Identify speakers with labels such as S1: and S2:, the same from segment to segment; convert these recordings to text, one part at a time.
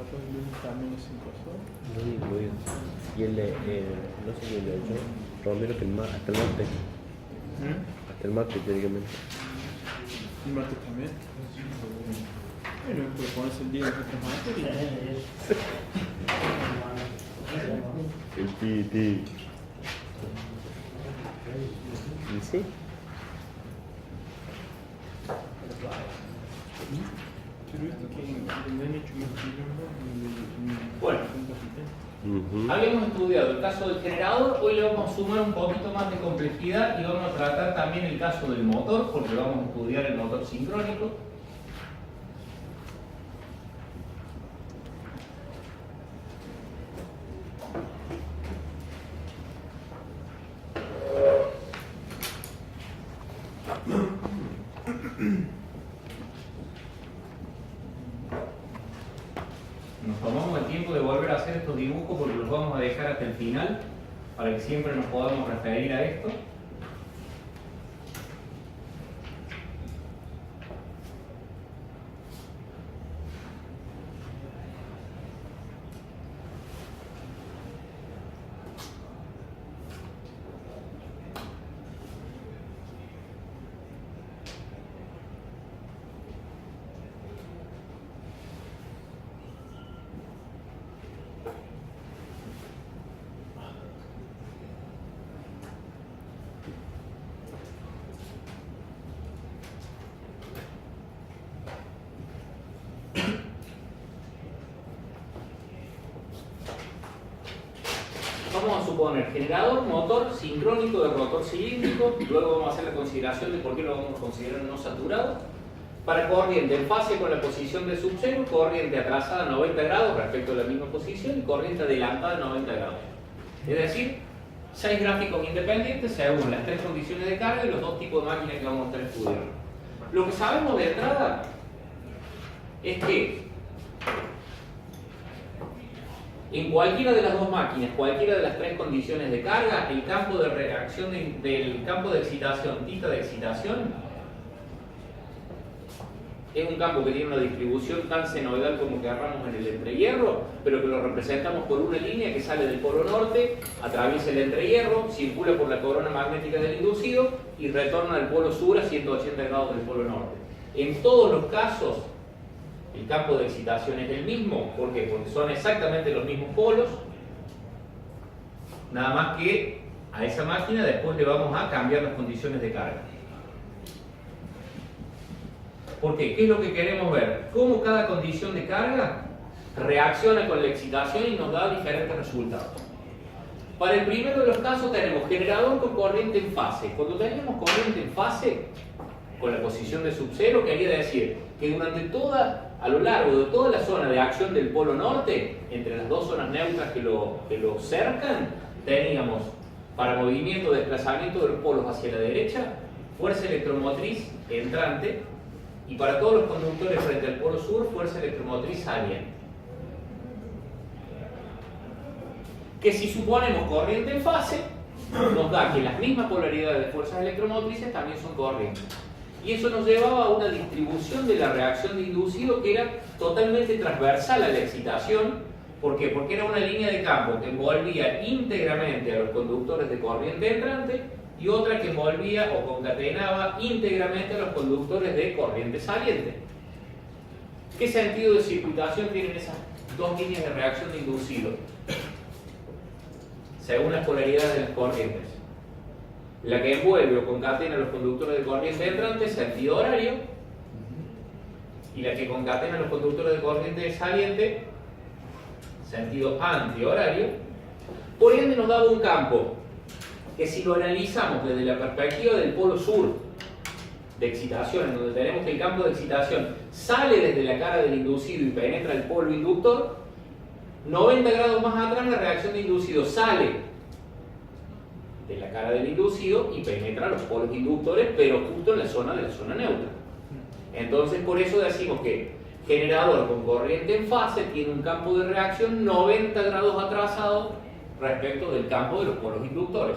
S1: otro lunes también es 5 sol.
S2: No incluido. Y no sé quién lo ha hecho. Romero que hasta el martes. Hasta el martes teóricamente.
S1: ¿El martes también? Bueno, pues pones el día de nuestras materias.
S2: El Piti. ¿Y sí?
S1: Pero esto que le han hecho más quilombo.
S3: Bueno. Habíamos estudiado el caso del generador, hoy le vamos a sumar un poquito más de complejidad y vamos a tratar también el caso del motor, porque vamos a estudiar el motor sincrónico. Nos tomamos el tiempo de volver a hacer estos dibujos porque los vamos a dejar hasta el final para que siempre nos podamos referir a esto. Vamos a suponer generador, motor sincrónico de rotor cilíndrico, luego vamos a hacer la consideración de por qué lo vamos a considerar no saturado. Para corriente en fase con la posición de subcero, corriente atrasada a 90 grados respecto a la misma posición y corriente adelantada a 90 grados. Es decir, 6 gráficos independientes según las 3 condiciones de carga y los 2 tipos de máquinas que vamos a estar estudiando. Lo que sabemos de entrada es que en cualquiera de las dos máquinas, cualquiera de las 3 condiciones de carga, el campo de reacción del campo de excitación, tita de excitación, es un campo que tiene una distribución tan senoidal como que agarramos en el entrehierro, pero que lo representamos por una línea que sale del polo norte, atraviesa el entrehierro, circula por la corona magnética del inducido y retorna al polo sur a 180 grados del polo norte. En todos los casos, el campo de excitación es el mismo. ¿Por qué? Porque son exactamente los mismos polos, nada más que a esa máquina después le vamos a cambiar las condiciones de carga. ¿Por qué? ¿Qué es lo que queremos ver? Cómo cada condición de carga reacciona con la excitación y nos da diferentes resultados. Para el primero de los casos tenemos generador con corriente en fase. Cuando tenemos corriente en fase, con la posición de subcero, quería decir que a lo largo de toda la zona de acción del polo norte, entre las dos zonas neutras que lo cercan, teníamos para movimiento, desplazamiento de los polos hacia la derecha, fuerza electromotriz entrante, y para todos los conductores frente al polo sur, fuerza electromotriz saliente. Que si suponemos corriente en fase, nos da que las mismas polaridades de fuerzas electromotrices también son corrientes. Y eso nos llevaba a una distribución de la reacción de inducido que era totalmente transversal a la excitación. ¿Por qué? Porque era una línea de campo que envolvía íntegramente a los conductores de corriente entrante y otra que envolvía o concatenaba íntegramente a los conductores de corriente saliente. ¿Qué sentido de circuitación tienen esas dos líneas de reacción de inducido? Según las polaridades de las corrientes. La que envuelve o concatena a los conductores de corriente entrante, sentido horario, y la que concatena a los conductores de corriente saliente, sentido antihorario. Por ende nos daba un campo que, si lo analizamos desde la perspectiva del polo sur de excitación, en donde tenemos que el campo de excitación sale desde la cara del inducido y penetra el polo inductor, 90 grados más atrás la reacción de inducido sale de la cara del inducido y penetra los polos inductores, pero justo en la zona de la zona neutra. Entonces, por eso decimos que generador con corriente en fase tiene un campo de reacción 90 grados atrasado respecto del campo de los polos inductores,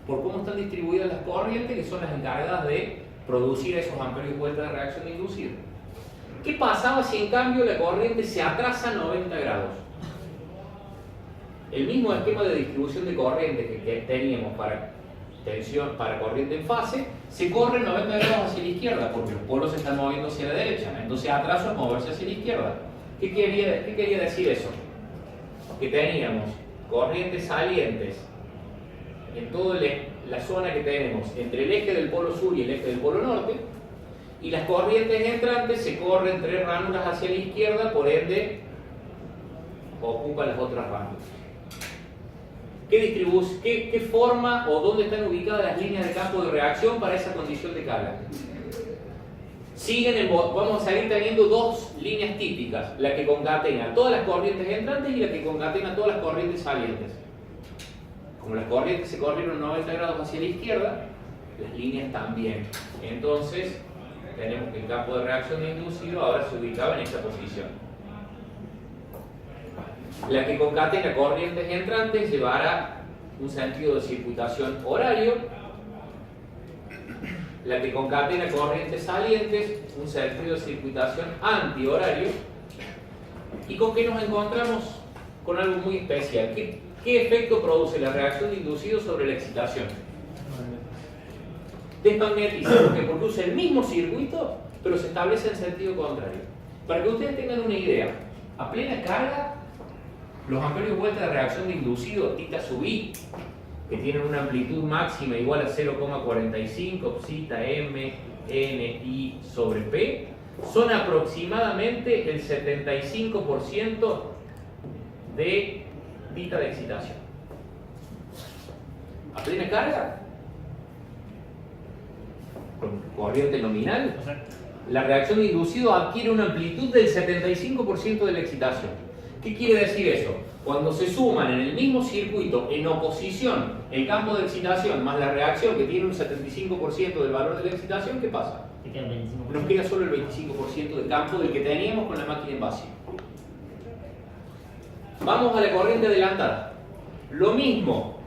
S3: por cómo están distribuidas las corrientes que son las encargadas de producir esos amperios vueltas de reacción de inducido. ¿Qué pasaba si en cambio la corriente se atrasa 90 grados? El mismo esquema de distribución de corriente que teníamos para tensión, para corriente en fase, se corre 90 grados hacia la izquierda porque los polos se están moviendo hacia la derecha. Entonces atraso es moverse hacia la izquierda. ¿Qué quería decir eso? Que teníamos corrientes salientes en toda la zona que tenemos entre el eje del polo sur y el eje del polo norte, y las corrientes entrantes se corren 3 ranuras hacia la izquierda, por ende ocupan las otras ranuras. ¿Qué forma o dónde están ubicadas las líneas de campo de reacción para esa condición de carga? Vamos a seguir teniendo dos líneas típicas, la que concatena todas las corrientes entrantes y la que concatena todas las corrientes salientes. Como las corrientes se corrieron 90 grados hacia la izquierda, las líneas también. Entonces, tenemos que el campo de reacción inducido ahora se ubicaba en esa posición. La que concatena corrientes entrantes llevará un sentido de circulación horario. La que concatena corrientes salientes, un sentido de circulación antihorario. ¿Y con qué nos encontramos? Con algo muy especial. ¿Qué efecto produce la reacción de inducido sobre la excitación? Desmagnetiza. ¿Por qué? Porque usa el mismo circuito, pero se establece en sentido contrario. Para que ustedes tengan una idea, a plena carga, los amperios vuelta de reacción de inducido θ sub i, que tienen una amplitud máxima igual a 0,45 psita m n i sobre p, son aproximadamente el 75% de θ de excitación. A plena carga, con corriente nominal, la reacción de inducido adquiere una amplitud del 75% de la excitación. ¿Qué quiere decir eso? Cuando se suman en el mismo circuito, en oposición, el campo de excitación más la reacción que tiene un 75% del valor de la excitación, ¿qué pasa? Nos queda solo el 25% de campo del que teníamos con la máquina en vacío. Vamos a la corriente adelantada. Lo mismo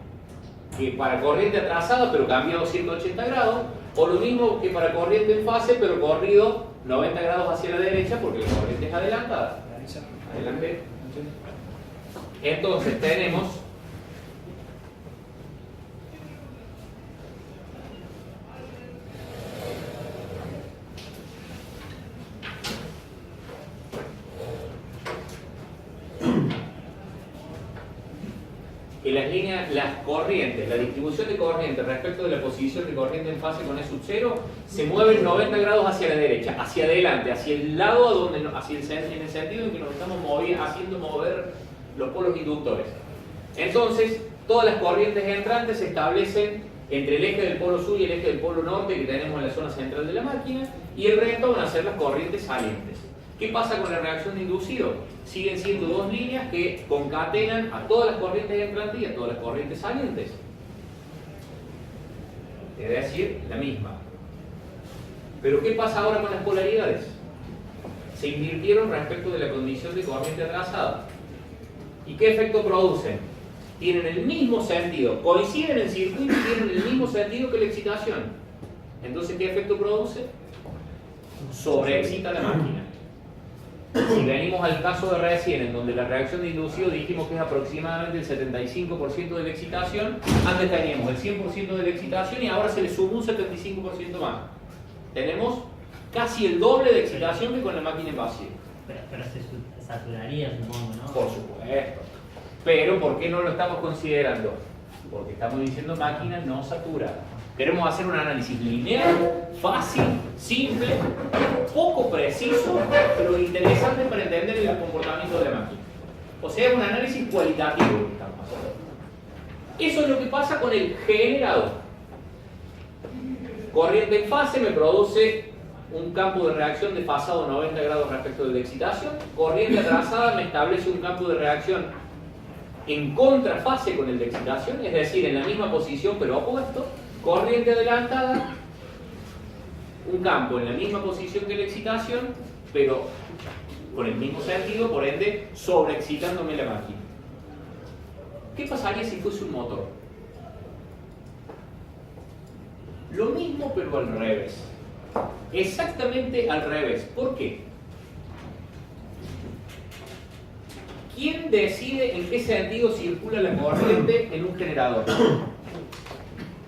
S3: que para corriente atrasada, pero cambiado 180 grados, o lo mismo que para corriente en fase, pero corrido 90 grados hacia la derecha, porque la corriente es adelantada. Adelante. Entonces tenemos que las corrientes, la distribución de corriente respecto de la posición de corriente en fase con E sub 0 se mueven 90 grados hacia la derecha, hacia adelante, hacia el lado a donde, en el sentido en que nos estamos haciendo mover los polos inductores. Entonces, todas las corrientes entrantes se establecen entre el eje del polo sur y el eje del polo norte que tenemos en la zona central de la máquina, y el resto van a ser las corrientes salientes. ¿Qué pasa con la reacción de inducido? Siguen siendo dos líneas que concatenan a todas las corrientes entrantes y a todas las corrientes salientes. Es decir, la misma. Pero ¿qué pasa ahora con las polaridades? Se invirtieron respecto de la condición de corriente atrasada. ¿Y qué efecto producen? Tienen el mismo sentido, coinciden en circuito y tienen el mismo sentido que la excitación. Entonces, ¿qué efecto produce? Sobreexcita la máquina. Si venimos al caso de recién, en donde la reacción de inducido dijimos que es aproximadamente el 75% de la excitación, antes teníamos el 100% de la excitación y ahora se le sumó un 75% más. Tenemos casi el doble de excitación que con la máquina en vacío.
S4: Pero se saturaría, supongo, ¿no?
S3: Por supuesto. Pero ¿por qué no lo estamos considerando? Porque estamos diciendo máquina no saturada. Queremos hacer un análisis lineal, fácil, simple, poco preciso, pero interesante para entender el comportamiento de la máquina. O sea, es un análisis cualitativo que estamos haciendo. Eso es lo que pasa con el generador. Corriente en fase me produce un campo de reacción desfasado 90 grados respecto de la excitación. Corriente atrasada me establece un campo de reacción en contrafase con el de excitación, es decir, en la misma posición pero opuesto. Corriente adelantada, un campo en la misma posición que la excitación, pero con el mismo sentido, por ende, sobreexcitándome la máquina. ¿Qué pasaría si fuese un motor? Lo mismo, pero al revés. Exactamente al revés. ¿Por qué? ¿quién decide en qué sentido circula la corriente en un generador?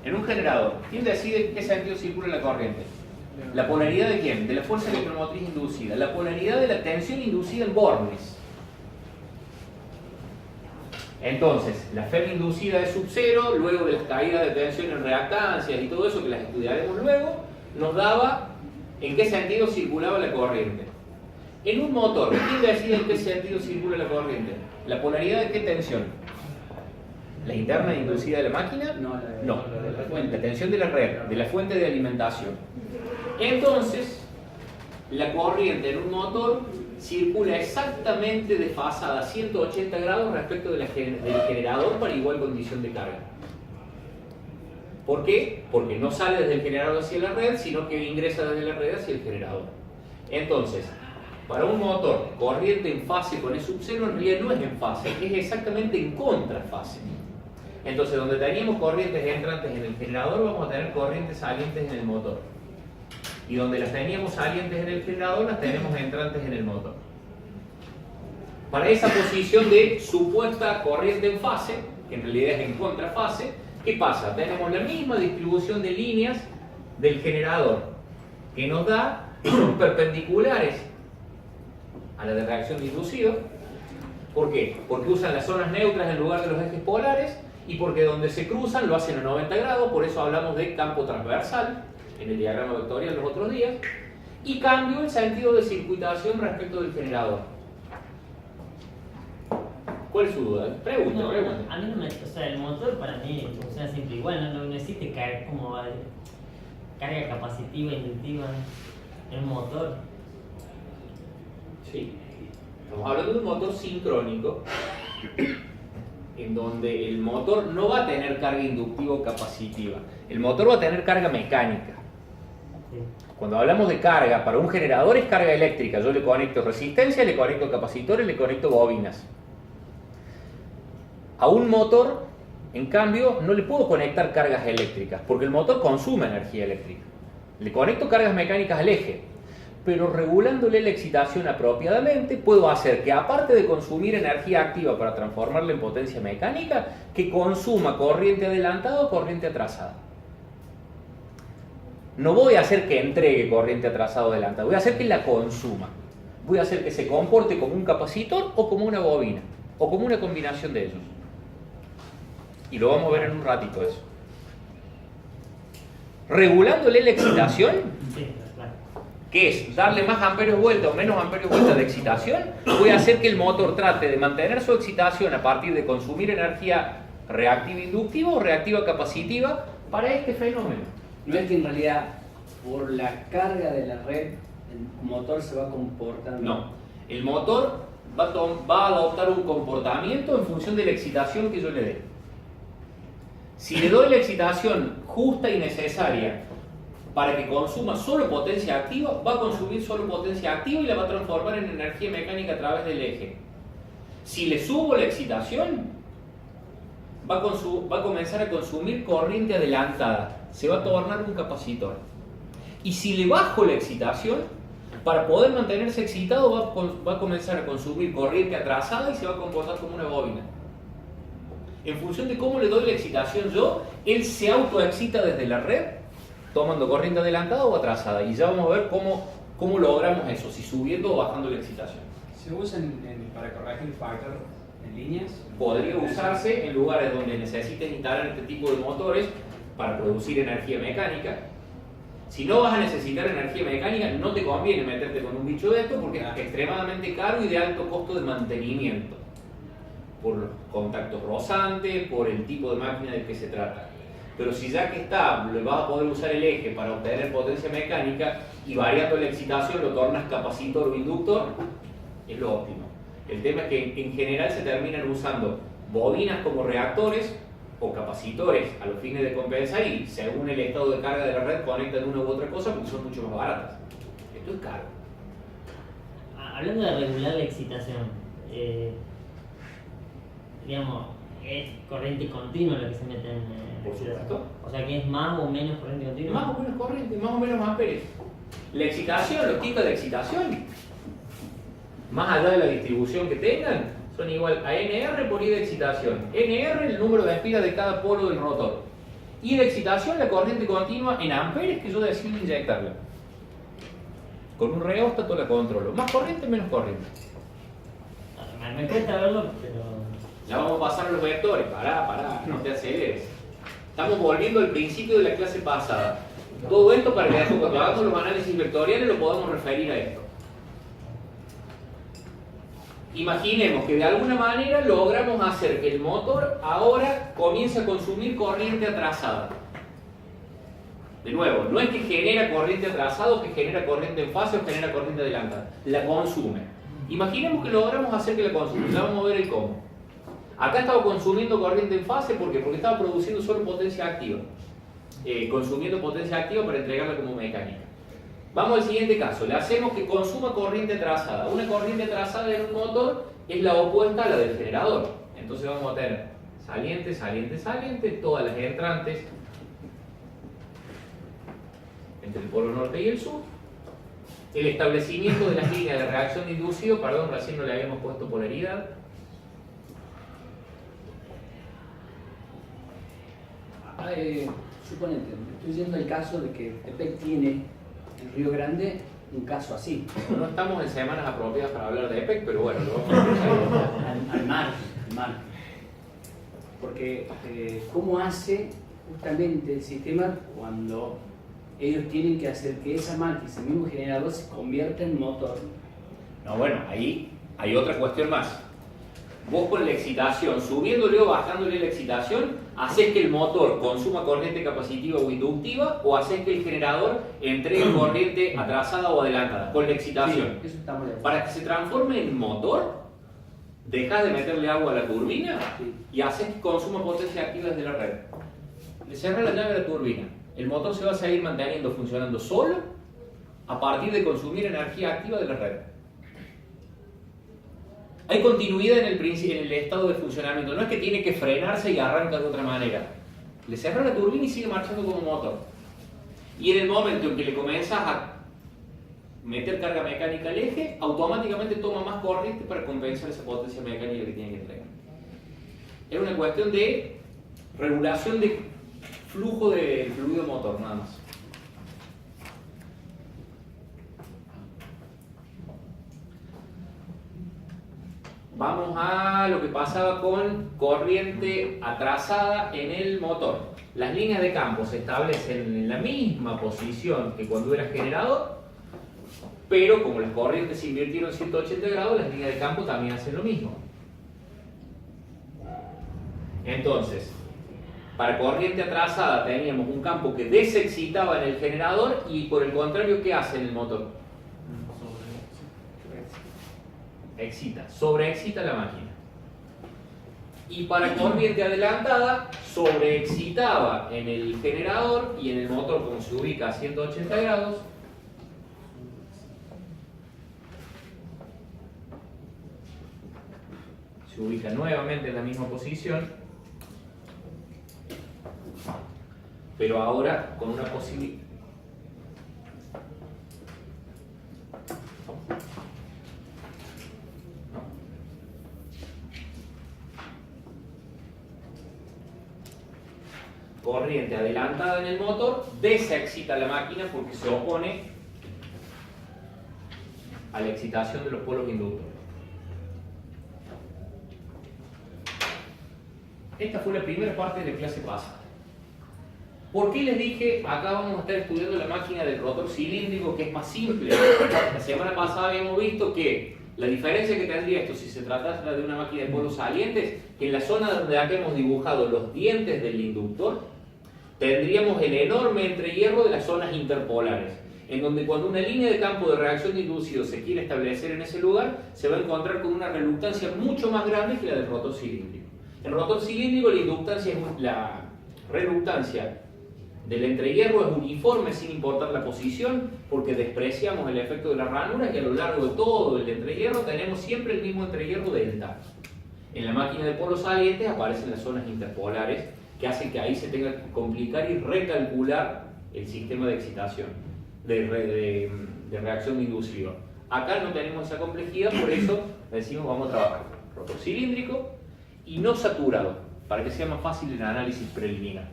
S3: En un generador, ¿quién decide en qué sentido circula la corriente? ¿La polaridad de quién? De la fuerza electromotriz inducida. La polaridad de la tensión inducida en bornes. Entonces, la Fermi inducida es sub 0, luego de las caídas de tensión en reactancias y todo eso que las estudiaremos luego, nos daba en qué sentido circulaba la corriente. En un motor, ¿quién decide en qué sentido circula la corriente? ¿La polaridad de qué tensión? ¿La interna inducida de la máquina? No, la tensión de la red, de la fuente de alimentación. Entonces, la corriente en un motor circula exactamente desfasada a 180 grados respecto del generador para igual condición de carga. ¿Por qué? Porque no sale desde el generador hacia la red, sino que ingresa desde la red hacia el generador. Entonces, para un motor, corriente en fase con E sub 0 en realidad no es en fase, es exactamente en contrafase. Entonces, donde teníamos corrientes entrantes en el generador, vamos a tener corrientes salientes en el motor. Y donde las teníamos salientes en el generador, las tenemos entrantes en el motor. Para esa posición de supuesta corriente en fase, que en realidad es en contrafase, ¿qué pasa? Tenemos la misma distribución de líneas del generador, que nos da que son perpendiculares a la de reacción de inducido. ¿Por qué? Porque usan las zonas neutras en lugar de los ejes polares y porque donde se cruzan lo hacen a 90 grados, por eso hablamos de campo transversal en el diagrama vectorial los otros días, y cambio el sentido de circuitación respecto del generador. ¿Cuál es su duda? Pregunta.
S4: A mí no me... O sea, el motor para mí funciona siempre igual, no existe carga capacitiva e inductiva en un motor.
S3: Sí. Estamos hablando de un motor sincrónico en donde el motor no va a tener carga inductiva o capacitiva. El motor va a tener carga mecánica.
S4: Sí.
S3: Cuando hablamos de carga, para un generador es carga eléctrica. Yo le conecto resistencia, le conecto capacitores, le conecto bobinas. A un motor, en cambio, no le puedo conectar cargas eléctricas, porque el motor consume energía eléctrica. Le conecto cargas mecánicas al eje, pero regulándole la excitación apropiadamente, puedo hacer que, aparte de consumir energía activa para transformarla en potencia mecánica, que consuma corriente adelantada o corriente atrasada. No voy a hacer que entregue corriente atrasada o adelantada, voy a hacer que la consuma. Voy a hacer que se comporte como un capacitor o como una bobina, o como una combinación de ellos. Y lo vamos a ver en un ratito eso. Regulándole la excitación,
S4: Sí, claro.
S3: que es darle más amperios vuelta o menos amperios vuelta de excitación, voy a hacer que el motor trate de mantener su excitación a partir de consumir energía reactiva inductiva o reactiva capacitiva para este fenómeno.
S5: No es que en realidad por la carga de la red el motor se va comportando.
S3: No, el motor va a adoptar un comportamiento en función de la excitación que yo le dé. Si le doy la excitación justa y necesaria para que consuma solo potencia activa, va a consumir solo potencia activa y la va a transformar en energía mecánica a través del eje. Si le subo la excitación, va a comenzar a consumir corriente adelantada, se va a tornar un capacitor. Y si le bajo la excitación, para poder mantenerse excitado va a comenzar a consumir corriente atrasada y se va a comportar como una bobina. En función de cómo le doy la excitación yo, él se autoexcita desde la red, tomando corriente adelantada o atrasada. Y ya vamos a ver cómo logramos eso, si subiendo o bajando la excitación.
S5: ¿Se usa para corregir factor en líneas?
S3: Podría usarse en lugares donde necesites instalar este tipo de motores para producir energía mecánica. Si no vas a necesitar energía mecánica, no te conviene meterte con un bicho de esto porque es extremadamente caro y de alto costo de mantenimiento. Por los contactos rozantes, por el tipo de máquina del que se trata. Pero si ya que está, le vas a poder usar el eje para obtener potencia mecánica y variando la excitación lo tornas capacitor o inductor, es lo óptimo. El tema es que en general se terminan usando bobinas como reactores o capacitores a los fines de compensar y según el estado de carga de la red conectan una u otra cosa porque son mucho más baratas. Esto es caro.
S4: Hablando de regular la excitación, digamos, es corriente continua lo que se mete en
S3: Por supuesto.
S4: O sea que es más o menos corriente continua.
S3: Más o menos corriente, más o menos amperios. La excitación, los tipos de excitación, más allá de la distribución que tengan, son igual a NR por I de excitación. NR el número de espiras de cada polo del rotor. I de excitación, la corriente continua en amperes que yo decido inyectarla. Con un reóstato la controlo. Más corriente, menos corriente.
S4: Me cuesta verlo, pero...
S3: Ya vamos a pasar a los vectores. Pará, no te aceleres. Estamos volviendo al principio de la clase pasada. Todo esto para que después cuando hagamos los análisis vectoriales lo podamos referir a esto. Imaginemos que de alguna manera logramos hacer que el motor ahora comience a consumir corriente atrasada. De nuevo, no es que genera corriente atrasada o que genera corriente en fase o genera corriente adelantada. La consume. Imaginemos que logramos hacer que la consuma. Ya vamos a ver el cómo. Acá estaba consumiendo corriente en fase, ¿por qué? Porque estaba produciendo solo potencia activa. Consumiendo potencia activa para entregarla como mecánica. Vamos al siguiente caso. Le hacemos que consuma corriente atrasada. Una corriente atrasada en un motor es la opuesta a la del generador. Entonces vamos a tener saliente, saliente, saliente, todas las entrantes entre el polo norte y el sur. El establecimiento de las líneas de reacción de inducido, perdón, recién no le habíamos puesto polaridad.
S5: Suponete, estoy yendo al caso de que EPEC tiene en Río Grande un caso así.
S3: No estamos en semanas apropiadas para hablar de EPEC, pero bueno, lo vamos a empezar.
S5: Al margen. Porque, ¿cómo hace justamente el sistema cuando ellos tienen que hacer que esa máquina, ese mismo generador, se convierta en motor?
S3: No, bueno, ahí hay otra cuestión más. Vos con la excitación, subiéndole o bajándole la excitación, haces que el motor consuma corriente capacitiva o inductiva o haces que el generador entregue corriente atrasada o adelantada con la excitación.
S5: Sí, eso estamos de acuerdo.
S3: Para que se transforme en motor, dejas de meterle agua a la turbina y haces que consuma potencia activa desde la red. Le cerras la llave a la turbina. El motor se va a seguir manteniendo funcionando solo a partir de consumir energía activa de la red. Hay continuidad en el estado de funcionamiento, no es que tiene que frenarse y arranca de otra manera. Le cerra la turbina y sigue marchando como motor. Y en el momento en que le comienzas a meter carga mecánica al eje, automáticamente toma más corriente para compensar esa potencia mecánica que tiene que entregar. Es una cuestión de regulación de flujo de fluido motor, nada más. Vamos a lo que pasaba con corriente atrasada en el motor. Las líneas de campo se establecen en la misma posición que cuando era generador, pero como las corrientes se invirtieron 180 grados, las líneas de campo también hacen lo mismo. Entonces, para corriente atrasada teníamos un campo que desexcitaba en el generador y por el contrario, ¿qué hace en el motor? Excita, sobreexcita la máquina. Y para corriente adelantada, sobreexcitaba en el generador y en el motor, como se ubica a 180 grados, se ubica nuevamente en la misma posición, pero ahora con una posibilidad. Corriente adelantada en el motor, desexcita la máquina porque se opone a la excitación de los polos inductores. Esta fue la primera parte de la clase pasada. ¿Por qué les dije, acá vamos a estar estudiando la máquina del rotor cilíndrico, que es más simple? La semana pasada habíamos visto que la diferencia que tendría esto si se tratara de una máquina de polos salientes, que en la zona donde acá hemos dibujado los dientes del inductor, tendríamos el enorme entrehierro de las zonas interpolares, en donde cuando una línea de campo de reacción de inducido se quiere establecer en ese lugar, se va a encontrar con una reluctancia mucho más grande que la del rotor cilíndrico. En el rotor cilíndrico la reluctancia del entrehierro es uniforme sin importar la posición, porque despreciamos el efecto de las ranuras y a lo largo de todo el entrehierro tenemos siempre el mismo entrehierro delta. En la máquina de polos salientes aparecen las zonas interpolares, que hacen que ahí se tenga que complicar y recalcular el sistema de excitación, de reacción de inducido. Acá no tenemos esa complejidad, por eso decimos vamos a trabajar. rotor cilíndrico, y no saturado, para que sea más fácil el análisis preliminar.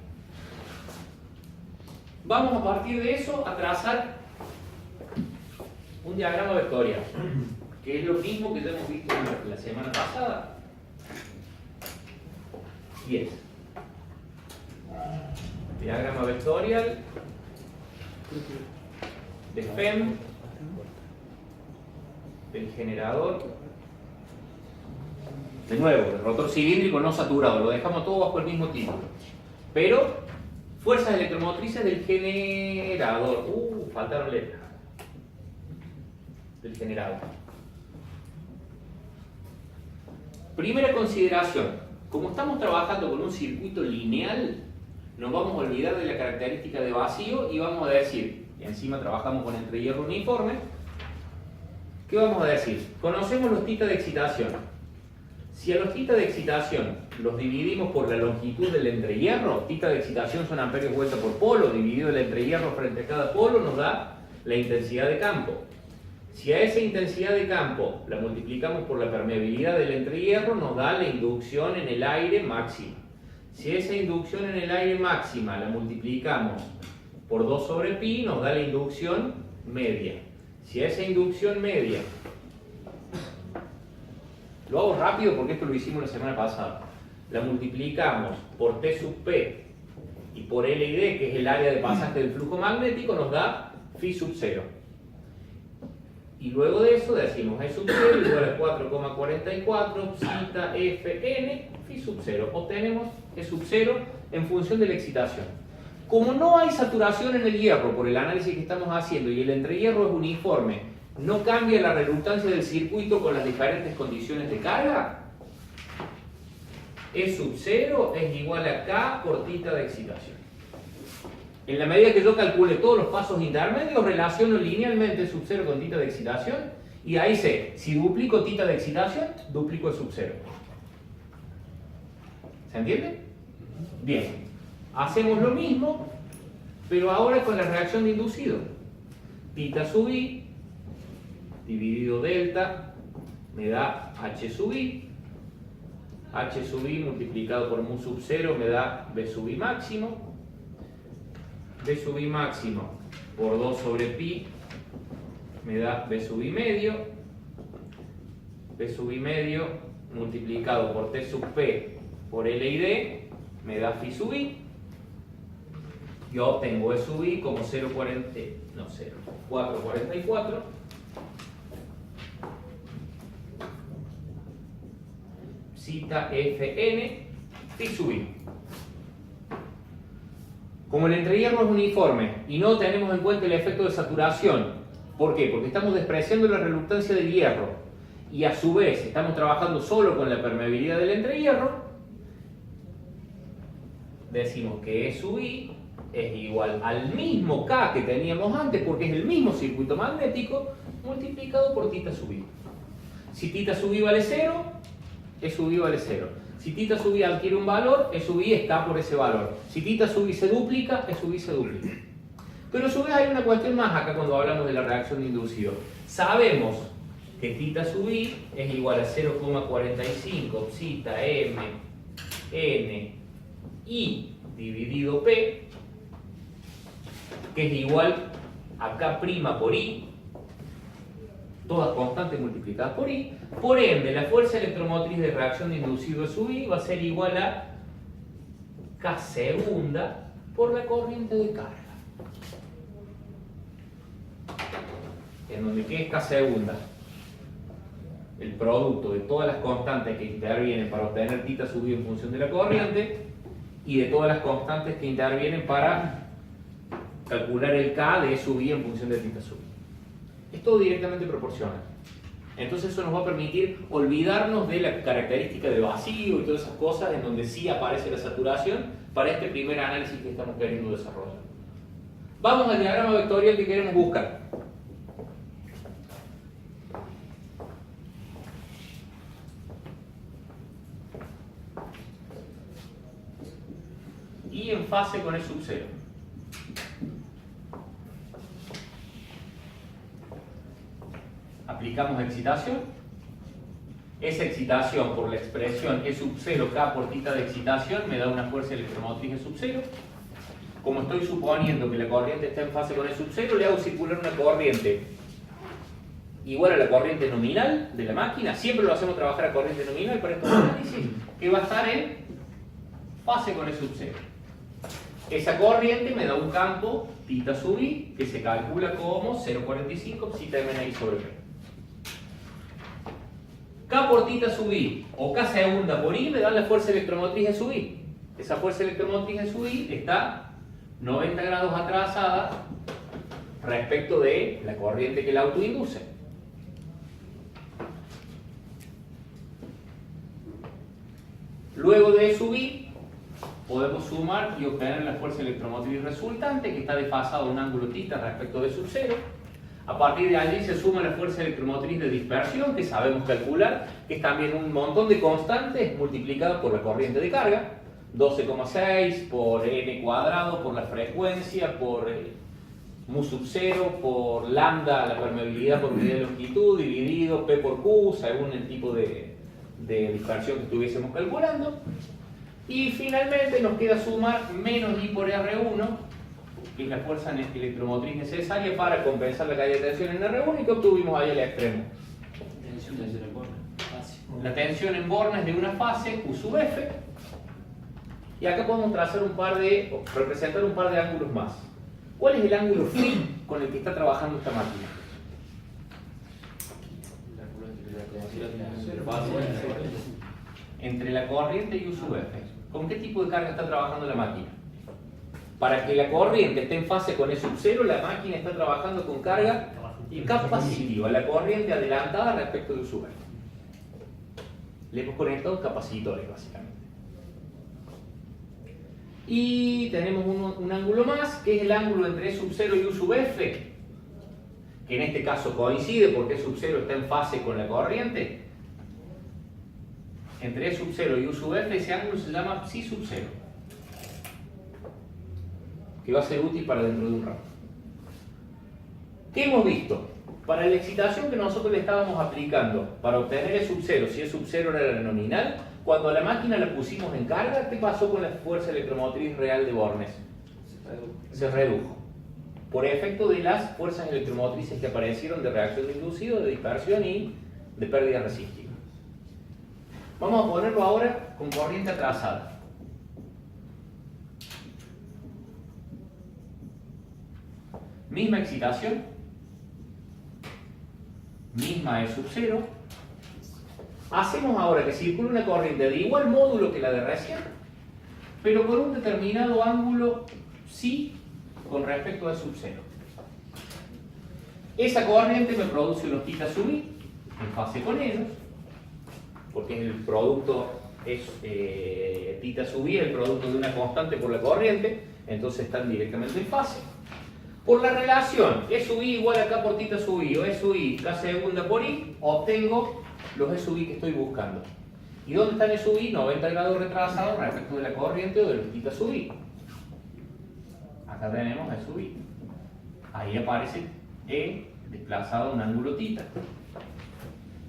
S3: Vamos a partir de eso a trazar un diagrama vectorial, que es lo mismo que ya hemos visto la semana pasada, y es diagrama vectorial de FEM, del generador, de nuevo, el rotor cilíndrico no saturado, lo dejamos todo bajo el mismo título, pero fuerzas electromotrices del generador, faltaron letras, del generador. Primera consideración, como estamos trabajando con un circuito lineal, nos vamos a olvidar de la característica de vacío y vamos a decir, y encima trabajamos con entrehierro uniforme, ¿qué vamos a decir? Conocemos los θ de excitación. Si a los θ de excitación los dividimos por la longitud del entrehierro, θ de excitación son amperios vuelta por polo, dividido el entrehierro frente a cada polo nos da la intensidad de campo. Si a esa intensidad de campo la multiplicamos por la permeabilidad del entrehierro, nos da la inducción en el aire máxima. Si esa inducción en el aire máxima la multiplicamos por 2 sobre pi, nos da la inducción media. Si a esa inducción media, lo hago rápido porque esto lo hicimos la semana pasada, la multiplicamos por T sub P y por L y D, que es el área de pasaje del flujo magnético, nos da phi sub 0. Y luego de eso decimos E sub 0 igual a 4,44 zeta f n phi sub 0. Obtenemos E sub 0 en función de la excitación. Como no hay saturación en el hierro por el análisis que estamos haciendo y el entrehierro es uniforme, no cambia la reluctancia del circuito con las diferentes condiciones de carga, E sub 0 es igual a K por θ de excitación. En la medida que yo calcule todos los pasos intermedios, relaciono linealmente sub 0 con θ de excitación y ahí sé, si duplico θ de excitación, duplico el sub 0. ¿Se entiende? Bien, hacemos lo mismo, pero ahora con la reacción de inducido. Θ sub i dividido delta me da H sub i. H sub i multiplicado por mu sub 0 me da B sub i máximo. B sub i máximo por 2 sobre pi me da B sub i medio. B sub i medio multiplicado por T sub P por L y D me da phi sub i. Yo obtengo E sub i como 444 zeta fn phi sub i. Como el entrehierro es uniforme y no tenemos en cuenta el efecto de saturación, ¿por qué? Porque estamos despreciando la reluctancia del hierro y a su vez estamos trabajando solo con la permeabilidad del entrehierro, decimos que E sub i es igual al mismo K que teníamos antes porque es el mismo circuito magnético multiplicado por θ sub i. Si θ sub i vale 0, E sub i vale 0. Si θ sub i adquiere un valor, E sub i está por ese valor. Si θ sub i se duplica, E sub i se duplica. Pero a su vez hay una cuestión más acá cuando hablamos de la reacción de inducido. Sabemos que θ sub i es igual a 0,45 zeta m n i dividido p, que es igual a K' por i, todas constantes multiplicadas por i. Por ende, la fuerza electromotriz de reacción de inducido E sub i va a ser igual a K segunda por la corriente de carga. En donde, ¿qué es K segunda? El producto de todas las constantes que intervienen para obtener θ sub i en función de la corriente y de todas las constantes que intervienen para calcular el K de E sub i en función de θ sub i. Es todo directamente proporcional. Entonces eso nos va a permitir olvidarnos de la característica de vacío y todas esas cosas en donde sí aparece la saturación para este primer análisis que estamos queriendo desarrollar. Vamos al diagrama vectorial que queremos buscar. Y en fase con E sub 0. Aplicamos excitación esa excitación por la expresión E sub 0 K por tita de excitación me da una fuerza electromotriz E sub 0. Como estoy suponiendo que la corriente está en fase con E sub 0, le hago circular una corriente igual a la corriente nominal de la máquina. Siempre lo hacemos trabajar a corriente nominal para estos análisis, que va a estar en fase con E sub 0. Esa corriente me da un campo tita sub i que se calcula como 0,45 psi mni sobre p. K por tita sub i o K segunda por i me dan la fuerza electromotriz E sub i. Esa fuerza electromotriz E sub i está 90 grados atrasada respecto de la corriente que la autoinduce. Luego de E sub i podemos sumar y obtener la fuerza electromotriz resultante, que está desfasado a un ángulo θ respecto de sub 0. A partir de allí se suma la fuerza electromotriz de dispersión, que sabemos calcular, que es también un montón de constantes multiplicado por la corriente de carga, 12,6 por n cuadrado, por la frecuencia, por mu sub 0, por lambda, la permeabilidad por unidad de longitud, dividido p por q, según el tipo de dispersión que estuviésemos calculando. Y finalmente nos queda sumar menos I por R1, que es la fuerza electromotriz necesaria para compensar la caída de tensión en R1 y que obtuvimos ahí al extremo. La tensión en borna es de una fase, Q sub F. Y acá podemos trazar representar un par de ángulos más. ¿Cuál es el ángulo phi con el que está trabajando esta máquina? Entre la corriente y U sub F. ¿Con qué tipo de carga está trabajando la máquina? Para que la corriente esté en fase con E sub 0, la máquina está trabajando con carga capacitiva, la corriente adelantada respecto de U sub F. Le hemos conectado capacitores, básicamente. Y tenemos un ángulo más, que es el ángulo entre E sub 0 y U sub F, que en este caso coincide porque E sub 0 está en fase con la corriente. Entre E sub 0 y U sub F, ese ángulo se llama psi sub 0, que va a ser útil para dentro de un rato. ¿Qué hemos visto? Para la excitación que nosotros le estábamos aplicando para obtener E sub 0, si E sub 0 era la nominal, cuando a la máquina la pusimos en carga, ¿qué pasó con la fuerza electromotriz real de Bornes? Se redujo. Por efecto de las fuerzas electromotrices que aparecieron de reacción de inducido, de dispersión y de pérdida resistiva. Vamos a ponerlo ahora con corriente atrasada. Misma excitación, misma E sub 0. Hacemos ahora que circule una corriente de igual módulo que la de recién, pero con un determinado ángulo psi con respecto a E sub 0. Esa corriente me produce unos θ sub i en fase con ellos, porque el producto es θ sub i, el producto de una constante por la corriente, entonces están directamente en fase. Por la relación E sub i igual a K por θ sub i o E sub i K segunda por i, obtengo los E sub i que estoy buscando. ¿Y dónde están E sub i? 90 grados retrasados respecto de la corriente o de los θ sub i. Acá tenemos E sub i. Ahí aparece E desplazado a un ángulo θ.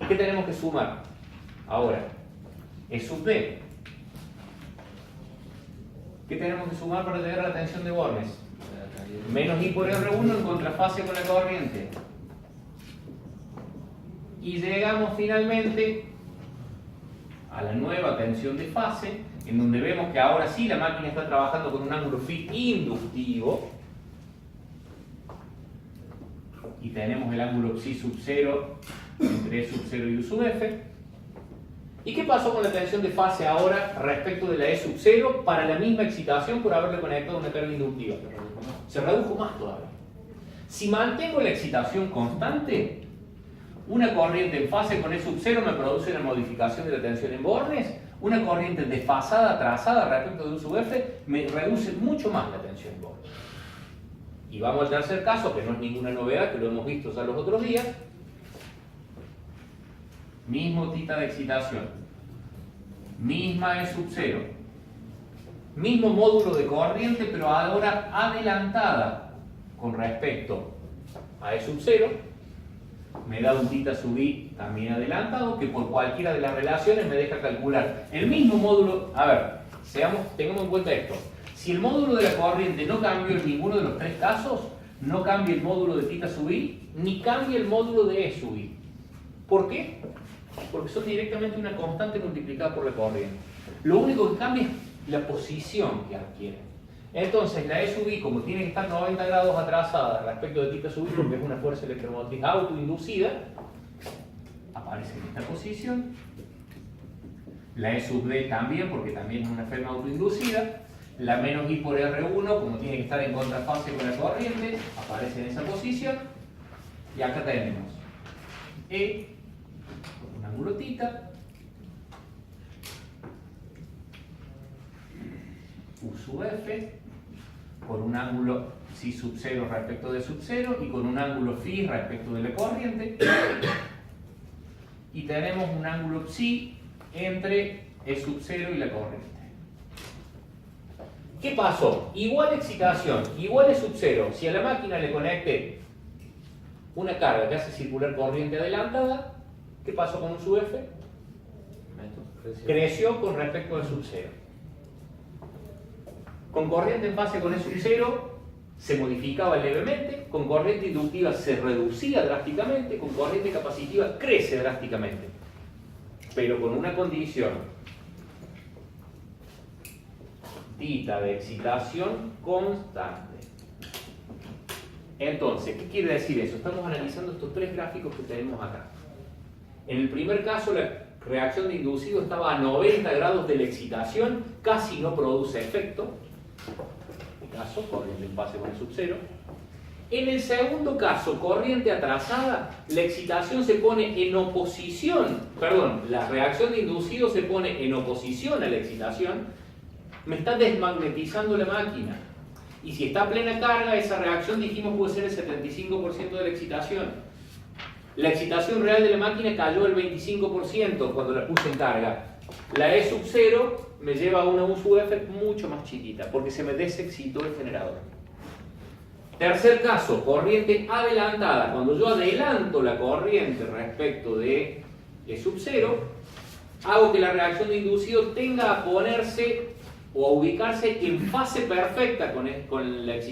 S3: ¿Qué tenemos que sumar? Ahora, E sub D. ¿Qué tenemos que sumar para llegar a la tensión de Bornes? Menos I por R1 en contrafase con la corriente. Y llegamos finalmente a la nueva tensión de fase, en donde vemos que ahora sí la máquina está trabajando con un ángulo phi inductivo. Y tenemos el ángulo psi sub 0 entre E sub 0 y U sub F. ¿Y qué pasó con la tensión de fase ahora respecto de la E sub 0 para la misma excitación por haberle conectado una carga inductiva? Se redujo más todavía. Si mantengo la excitación constante, una corriente en fase con E sub 0 me produce una modificación de la tensión en Bornes, una corriente desfasada, atrasada respecto de U sub F, me reduce mucho más la tensión en Bornes. Y vamos al tercer caso, que no es ninguna novedad, que lo hemos visto ya los otros días. Mismo θ de excitación, misma E sub 0, mismo módulo de corriente, pero ahora adelantada con respecto a E sub 0. me da un θ sub i también adelantado, que por cualquiera de las relaciones me deja calcular el mismo módulo. A ver, tengamos en cuenta esto. Si el módulo de la corriente no cambió en ninguno de los tres casos, no cambia el módulo de θ sub i, ni cambia el módulo de E sub i. ¿Por qué? Porque son directamente una constante multiplicada por la corriente. Lo único que cambia es la posición que adquiere. Entonces, la E sub i, como tiene que estar 90 grados atrasada respecto de θ sub i, porque es una fuerza electromotriz autoinducida, aparece en esta posición. La E sub d también, porque también es una ferma autoinducida. La menos i por R1, como tiene que estar en contrafase con la corriente, aparece en esa posición. Y acá tenemos E con un ángulo θ, U sub F, con un ángulo psi sub 0 respecto de sub 0 y con un ángulo phi respecto de la corriente. Y tenemos un ángulo psi entre E sub 0 y la corriente. ¿Qué pasó? Igual excitación, igual E sub 0. Si a la máquina le conecté una carga que hace circular corriente adelantada, ¿qué pasó con U sub F? Creció con respecto a sub 0. Con corriente en fase con E sub 0 se modificaba levemente, con corriente inductiva se reducía drásticamente, con corriente capacitiva crece drásticamente. Pero con una condición: θ de excitación constante. Entonces, ¿qué quiere decir eso? Estamos analizando estos tres gráficos que tenemos acá. En el primer caso, la reacción de inducido estaba a 90 grados de la excitación, casi no produce efecto. En este caso, corriente en fase con el sub 0. En el segundo caso, corriente atrasada, la excitación se pone en oposición, perdón, la reacción de inducido se pone en oposición a la excitación, me está desmagnetizando la máquina. Y si está a plena carga, esa reacción dijimos puede ser el 75% de la excitación. La excitación real de la máquina cayó el 25% cuando la puse en carga. La E sub 0 me lleva a una U sub F mucho más chiquita, porque se me desexcitó el generador. Tercer caso, corriente adelantada. Cuando yo adelanto la corriente respecto de E sub 0, hago que la reacción de inducido tenga a ponerse o a ubicarse en fase perfecta con la excitación.